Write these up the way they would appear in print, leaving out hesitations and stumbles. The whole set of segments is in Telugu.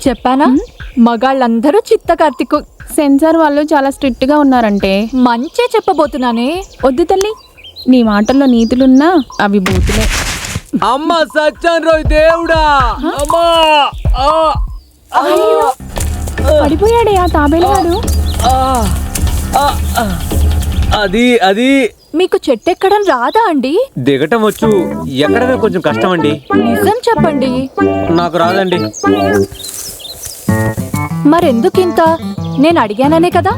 చెప్పానా మగాళ్ళందరూ చిత్త కార్తిక్. సెన్సార్ వాళ్ళు చాలా స్ట్రిక్ట్ గా ఉన్నారంటే. మంచే చెప్పబోతున్నానే. వద్దు తల్లి, నీ మాటల్లో నీతులున్నా అవి బూతులే. అమ్మ సత్యం రోయ్ దేవుడా. అమ్మా పడిపోయాడే ఆ తాబేలుగాడు. అది అది మీకు చెట్టెక్కడం రాదా అండి? దిగటం వచ్చు, ఎక్కడమే కొంచెం కష్టం అండి. నిజం చెప్పండి. నాకు రాదండి. మరెందుకింత? నేను అడిగాననే కదా.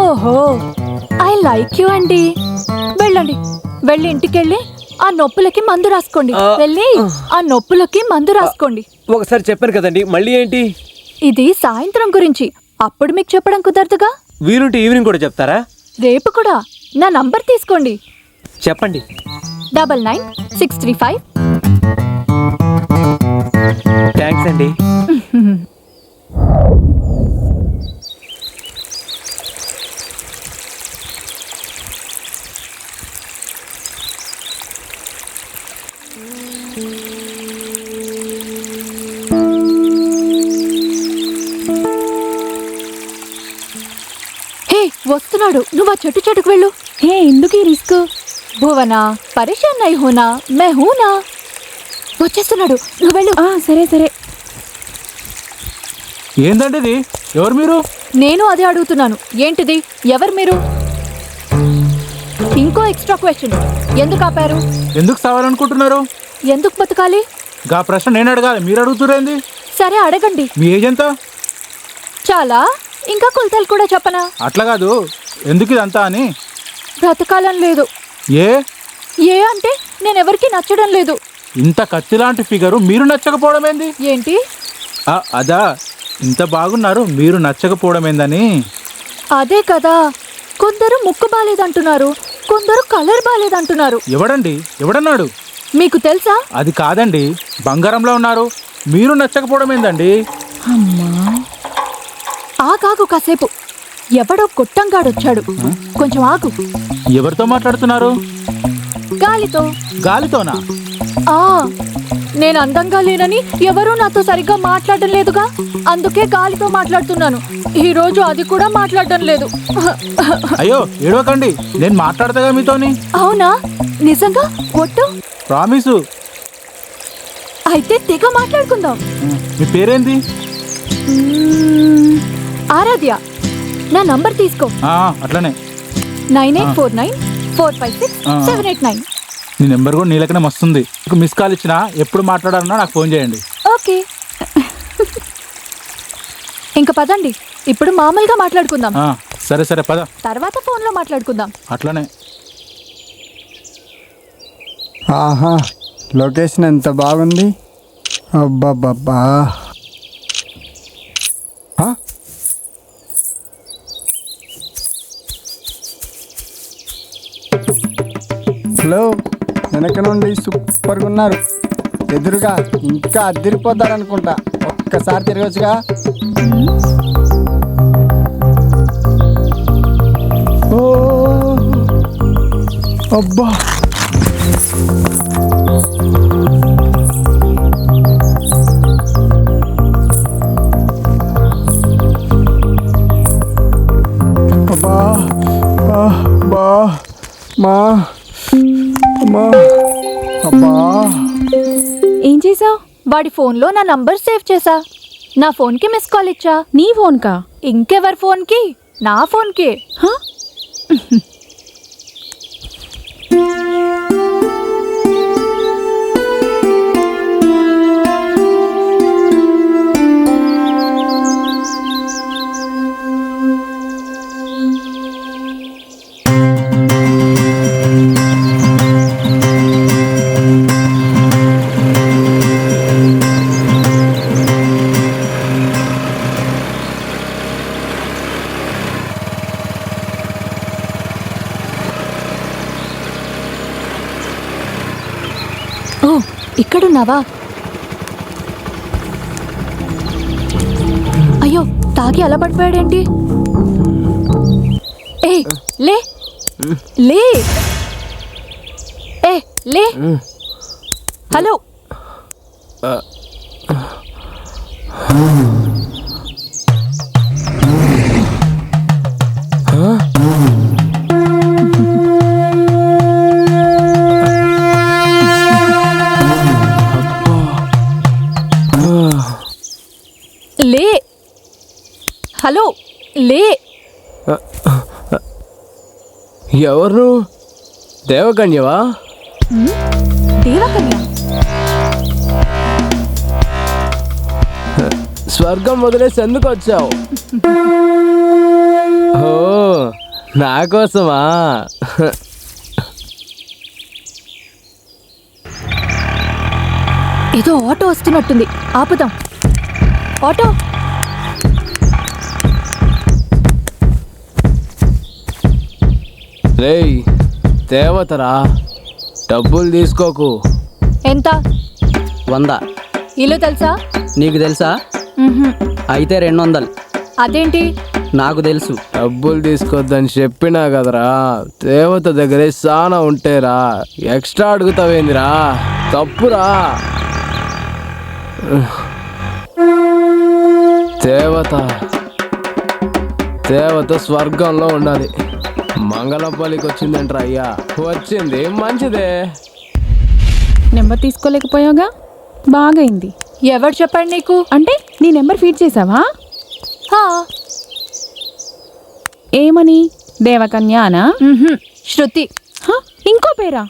ఓహో, ఐ లైక్ యూ అండి. వెళ్ళండి, వెళ్ళి ఇంటికెళ్ళి ఆ నొప్పులకి మందు రాసుకోండి. వెళ్ళి ఆ నొప్పులకి మందు రాసుకోండి. ఒకసారి చెప్పాను కదండి, మళ్ళీ ఏంటి? ఇది సాయంత్రం గురించి, అప్పుడు మీకు చెప్పడం కుదరదుగా. వీలుంటే ఈవినింగ్ కూడా చెప్తారా? రేపు కూడా. నా నంబర్ తీసుకోండి. చెప్పండి. 999635. థ్యాంక్స్ అండి. హే, వస్తున్నాడు. నువ్వు ఆ చెట్టుకు వెళ్ళు. హే, ఎందుకు ఈ రిస్క్? భువనా, పరేషాన్ నై హోనా, మే హూనా. వచ్చేస్తున్నాడు, నువ్వు వెళ్ళు. సరే సరే. ఏందండి ఇది? ఎవరు మీరు? నేను అదే అడుగుతున్నాను. ఏంటిది? ఎవరు మీరు? ఇంకో ఎక్స్ట్రా క్వశ్చన్. ఎందుకు ఆపారు? ఎందుకు సావాలనుకుంటున్నారు? ఎందుకు బతకాలి? గా ప్రశ్న నేను అడగాలి, మీరు అడుగుతురేంది? సరే అడగండి. మీ ఏజ్ ఎంత? చాలా. ఇంకా కొలతలు కూడా చెప్పనా? అట్లా కాదు, ఎందుకు ఇదంతా అని. బ్రతకాలని లేదు. ఏ ఏ అంటే నేనెవరికి నచ్చడం లేదు. ఇంత కత్తి లాంటి ఫిగరు మీరు నచ్చకపోవడం ఏంది? ఏంటి? అదా, ఇంత బాగున్నారు మీరు నచ్చకపోవడం ఏందని. అదే కదా, కొందరు ముక్కు బాలేదంటున్నారు, కొందరు కలర్ బాలేదంటున్నారు. ఎవడండి? ఎవడన్నాడు? మీకు తెలుసా? అది కాదండి, బంగారంలో ఉన్నారు మీరు నచ్చకపోవడం ఏందండి? అమ్మా, ఆగాగు కాసేపు. ఎవడో కొట్టంగాడొచ్చాడు. కొంచెం ఆగు. ఎవరితో మాట్లాడుతున్నారు? గాలితో. గాలితోనా? ఆ నేను అందంగా లేనని ఎవరూ నాతో సరిగ్గా మాట్లాడడం లేదుగా, అందుకే గాలితో మాట్లాడుతున్నాను. ఈ రోజు అది కూడా మాట్లాడడం లేదు. అయ్యో ఏడవకండి, నేను మాట్లాడతాగా మీతోని. అవునా? నిజంగా? ఒట్టు? ప్రామిసు. అయితే తెగ మాట్లాడుకుందాం. మీ పేరేంది? ఆరాధ్య. నా నంబర్ తీసుకో. అట్లనే. 9849456789. నీ నెంబర్ కూడా నీలకనే వస్తుంది. మీకు మిస్ కాల్ ఇచ్చినా ఎప్పుడు మాట్లాడాలన్నా నాకు ఫోన్ చేయండి. ఓకే. ఇంకా పదండి, ఇప్పుడు మామూలుగా మాట్లాడుకుందాం. సరే సరే పద. తర్వాత ఫోన్లో మాట్లాడుకుందాం. అట్లనే. ఆహా, లొకేషన్ ఎంత బాగుంది. అబ్బాబ్బా. హలో, వెనక నుండి సూపర్గా ఉన్నారు. ఎదురుగా ఇంకా అద్దరిపోతారనుకుంటా. ఒక్కసారి తిరగచ్చుగా. ఓ అబ్బా, అబ్బా బా మా అమ్మా అబ్బా. ఏం చేసావు? వాడి ఫోన్లో నా నంబర్ సేవ్ చేసా. నా ఫోన్కి మిస్ కాల్ ఇచ్చా. నీ ఫోన్కా? ఇంకెవరి ఫోన్కి? నా ఫోన్కి. ఓ, ఇక్కడున్నావా? అయ్యో, తాగి అలా పడిపోయాడేంటి? ఏ లే లే, ఏ లే. హలో. హలో లే. ఎవరు దేవకన్యవా? దేవకన్య స్వర్గం వదిలేసి ఎందుకు వచ్చావు? ఓ నా కోసమా? ఏదో ఆటో వస్తున్నట్టుంది, ఆపుదాం. ఆటో. రేయ్ దేవతరా, డబ్బులు తీసుకోకు. ఎంత? 100. ఇల్లు తెలుసా? నీకు తెలుసా? మ్హూ. అయితే 200. అదేంటి? నాకు తెలుసు. డబ్బులు తీసుకోవద్దని చెప్పినా కదరా. దేవత దగ్గరే సానా ఉంటేరా, ఎక్స్ట్రా అడుగుతావేందిరా? తప్పురా. దేవత స్వర్గంలో ఉండాలి. మంగళపల్లికి వచ్చిందంట్రా అయ్యా. వచ్చింది మంచిదే. నెంబర్ తీసుకోలేకపోయావుగా, బాగైంది. ఎవరు చెప్పండి నీకు? అంటే నీ నెంబర్ ఫీడ్ చేసావా? హా. ఏమని? దేవకన్యానా? శృతి. ఇంకో పేరా?